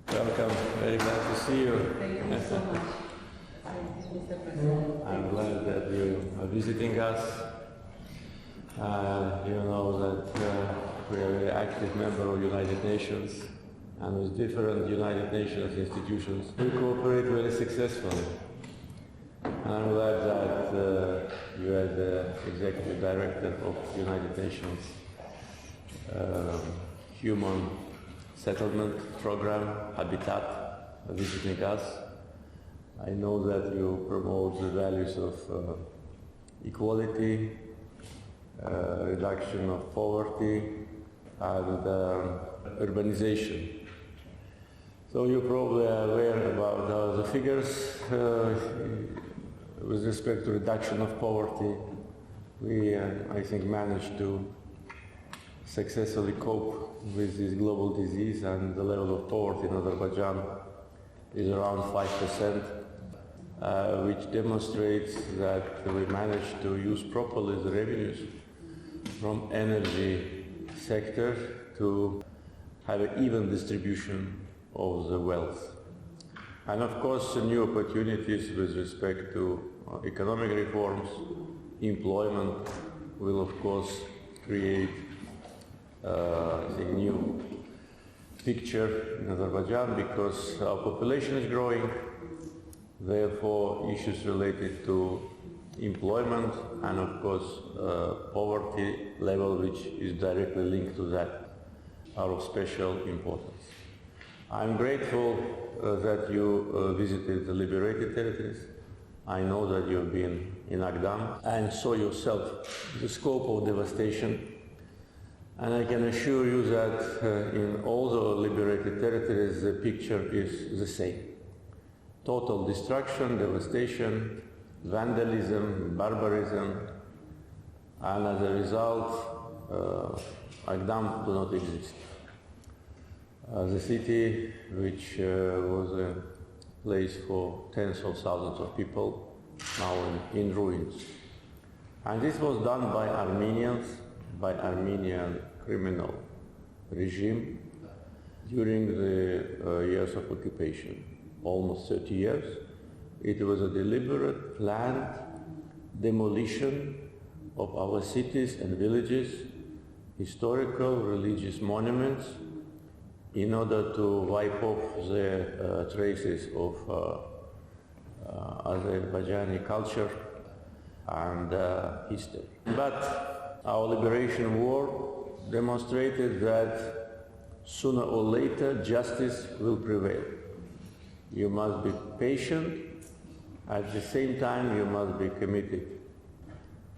Welcome. Very glad to see you. Thank you so much. Mr. President. I'm glad that you are visiting us. You know that we are a very active member of United Nations, and with different United Nations institutions, we cooperate very successfully. And I'm glad that you are the Executive Director of United Nations Human Settlement Program, Habitat, visiting us. I know that you promote the values of equality, reduction of poverty, and urbanization. So you probably are aware about the figures with respect to reduction of poverty. We, I think, managed to successfully cope with this global disease, and the level of poverty in Azerbaijan is around 5%, which demonstrates that we managed to use properly the revenues from energy sector to have an even distribution of the wealth. And of course, new opportunities with respect to economic reforms, employment will of course create a new picture in Azerbaijan, because our population is growing. Therefore, issues related to employment and of course poverty level, which is directly linked to that, are of special importance. I'm grateful that you visited the liberated territories. I know that you've been in Agdam and saw yourself the scope of devastation. And I can assure you that in all the liberated territories, the picture is the same. Total destruction, devastation, vandalism, barbarism, and as a result, Agdam do not exist. The city, which was a place for tens of thousands of people, now in ruins. And this was done by Armenians, by Armenian criminal regime during the years of occupation, almost 30 years. It was a deliberate, planned demolition of our cities and villages, historical, religious monuments, in order to wipe off the traces of Azerbaijani culture and history. But our liberation war demonstrated that sooner or later justice will prevail. You must be patient. At the same time, you must be committed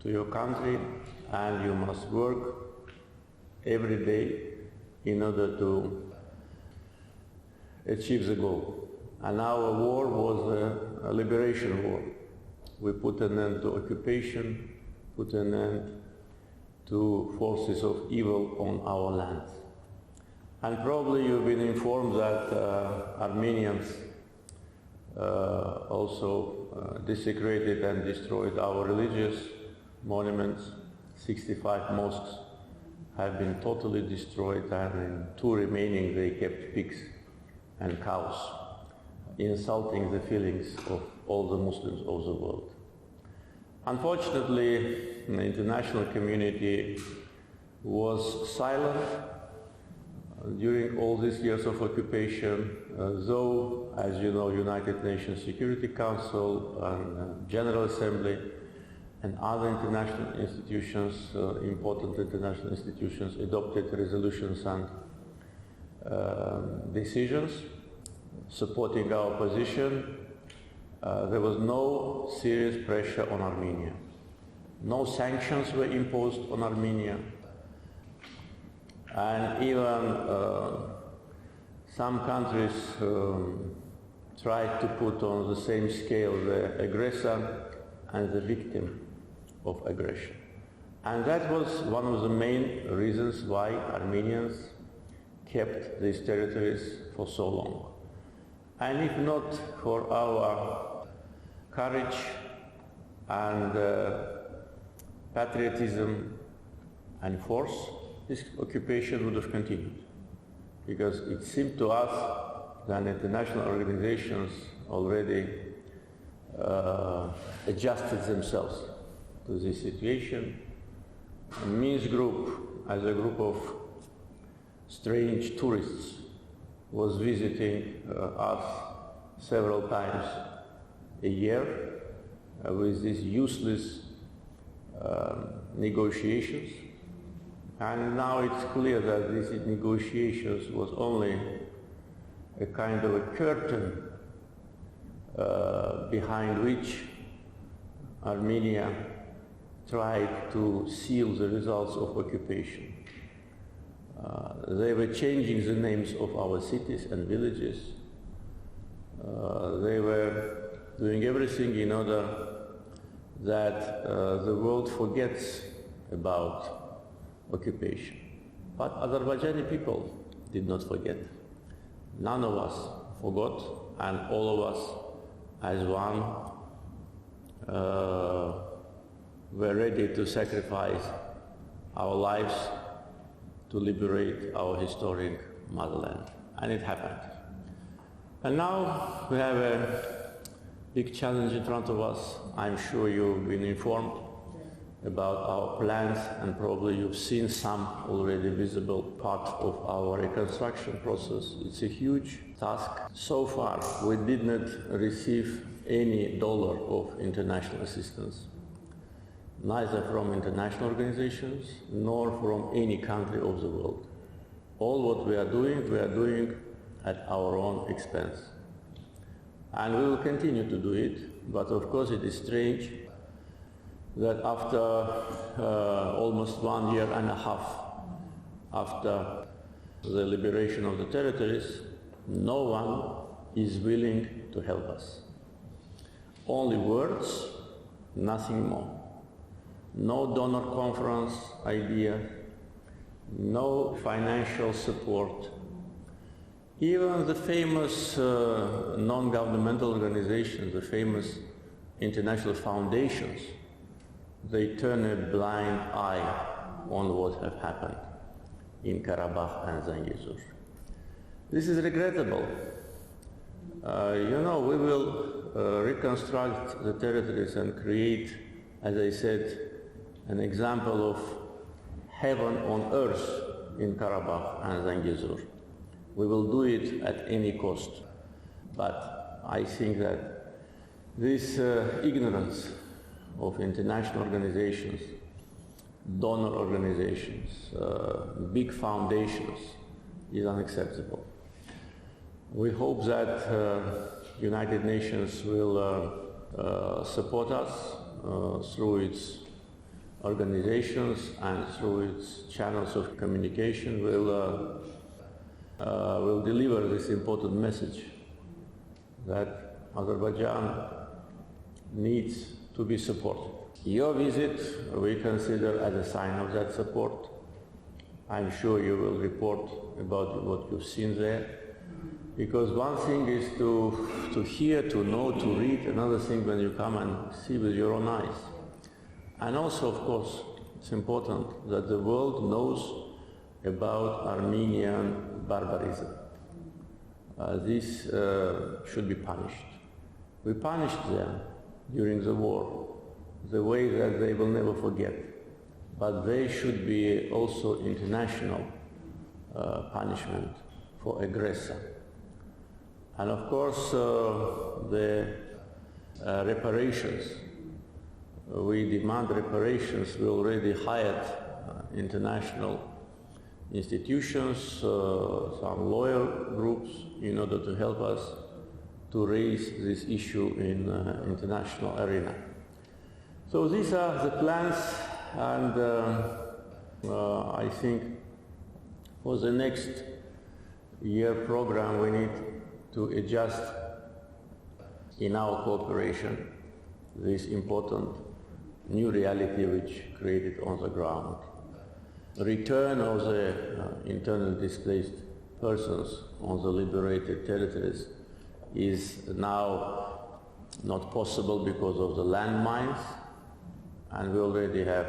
to your country, and you must work every day in order to achieve the goal. And our war was a liberation war. We put an end to occupation, put an end to forces of evil on our land. And probably you've been informed that Armenians also desecrated and destroyed our religious monuments. 65 mosques have been totally destroyed, and in 2 remaining they kept pigs and cows, insulting the feelings of all the Muslims of the world. Unfortunately, the international community was silent during all these years of occupation, though, as you know, United Nations Security Council and General Assembly and other international institutions, important international institutions, adopted resolutions and decisions supporting our position. There was no serious pressure on Armenia. No sanctions were imposed on Armenia. And even some countries tried to put on the same scale the aggressor and the victim of aggression. And that was one of the main reasons why Armenians kept these territories for so long. And if not for our courage and patriotism and force, this occupation would have continued. Because it seemed to us then international organizations already adjusted themselves to this situation. The Minsk group, as a group of strange tourists, was visiting us several times a year with these useless negotiations. And now it's clear that these negotiations was only a kind of a curtain behind which Armenia tried to seal the results of occupation. They were changing the names of our cities and villages. They were doing everything in order that the world forgets about occupation. But Azerbaijani people did not forget. None of us forgot, and all of us as one were ready to sacrifice our lives to liberate our historic motherland. And it happened. And now we have a big challenge in front of us. I'm sure you've been informed about our plans, and probably you've seen some already visible part of our reconstruction process. It's a huge task. So far, we did not receive any dollar of international assistance, neither from international organizations nor from any country of the world. All what we are doing at our own expense. And we will continue to do it, but of course it is strange that after almost 1.5 years after the liberation of the territories, no one is willing to help us. Only words, nothing more. No donor conference idea, no financial support. Even the famous non-governmental organizations, the famous international foundations, they turn a blind eye on what have happened in Karabakh and Zangezur. This is regrettable. We will reconstruct the territories and create, as I said, an example of heaven on earth in Karabakh and Zangezur. We will do it at any cost. But I think that this ignorance of international organizations, donor organizations, big foundations is unacceptable. We hope that United Nations will support us through its organizations and through its channels of communication, will deliver this important message that Azerbaijan needs to be supported. Your visit we consider as a sign of that support. I'm sure you will report about what you've seen there, because one thing is to hear, to know, to read, another thing when you come and see with your own eyes. And also, of course, it's important that the world knows about Armenian barbarism. This should be punished. We punished them during the war, the way that they will never forget. But they should be also international punishment for aggressor. And of course, the reparations. We demand reparations. We already hired international institutions, some lawyer groups, in order to help us to raise this issue in international arena. So these are the plans, and I think for the next year program we need to adjust in our cooperation this important new reality which created on the ground. The return of the internally displaced persons on the liberated territories is now not possible because of the landmines, and we already have,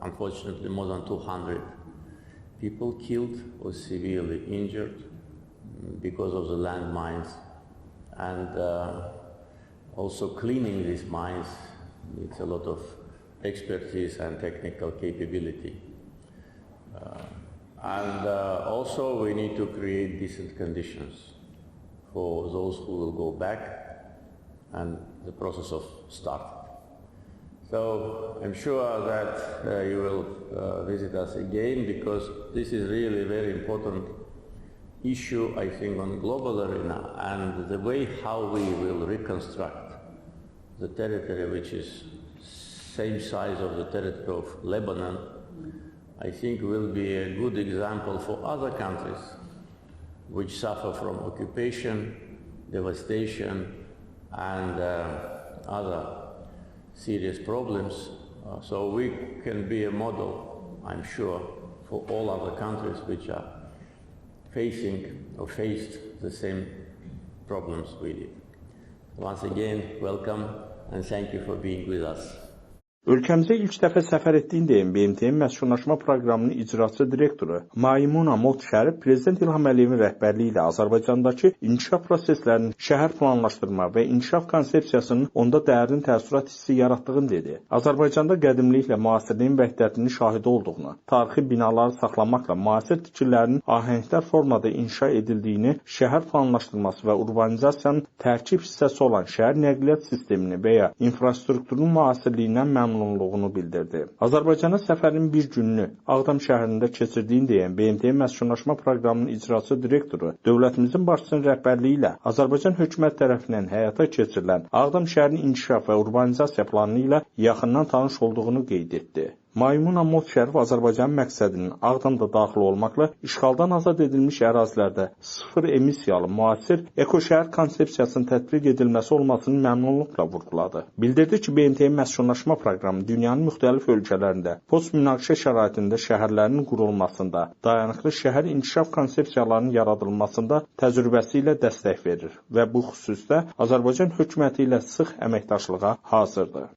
unfortunately, more than 200 people killed or severely injured, because of the landmines, and also cleaning these mines needs a lot of expertise and technical capability. And also we need to create decent conditions for those who will go back and the process of start. So I'm sure that you will visit us again, because this is really a very important issue, I think, on global arena, and the way how we will reconstruct the territory, which is same size of the territory of Lebanon, I think will be a good example for other countries which suffer from occupation, devastation, and other serious problems. So we can be a model, I'm sure, for all other countries which are facing or faced the same problems we did. Once again, welcome and thank you for being with us. Ölkəmizə ilk dəfə səfər etdiyini deyən BMT-nin Məskunlaşma Proqramının icraçı direktoru Maimuna Mohd Şərifi Prezident İlham Əliyevin rəhbərliyi ilə Azərbaycandakı inkişaf proseslərinin şəhər planlaşdırma və inkişaf konsepsiyasının onda dərin təəssürat hissi yaratdığını dedi. Azərbaycanda qədimliklə müasirliyin vəhdətinin şahidi olduğunu, tarixi binaları saxlamaqla müasir tikililərin ahəngdar formada inşa edildiyini, şəhər planlaşdırması və urbanizasiyanın tərkib hissəsi olan şəhər nəqliyyat sistemini və ya infrastrukturun müasirliyindən məmnunluğunu bildirdi. Azərbaycana səfərin bir gününü Ağdam şəhərində keçirdiyini deyən BMT-nin Məskunlaşma Proqramının icraçı direktoru dövlətimizin başçısının rəhbərliyi ilə Azərbaycan hökumət tərəfindən həyata keçirilən Ağdam şəhərinin inkişaf və urbanizasiya planı ilə yaxından tanış olduğunu qeyd etdi. Maimuna Mohd Şərifi Azərbaycanın məqsədinin Ağdamda daxil olmaqla işğaldan azad edilmiş ərazilərdə sıfır emissiyalı, müasir ekoşəhər konsepsiyasının tətbiq edilməsi olmasını məmnunluqla vurğuladı. Bildirdi ki, BMT-nin Məskunlaşma Proqramı dünyanın müxtəlif ölkələrində post-münaqişə şəraitində şəhərlərinin qurulmasında, dayanıqlı şəhər inkişaf konsepsiyalarının yaradılmasında təcrübəsi ilə dəstək verir və bu xüsusda Azərbaycan hökuməti ilə sıx əməkdaşlığa hazırdır.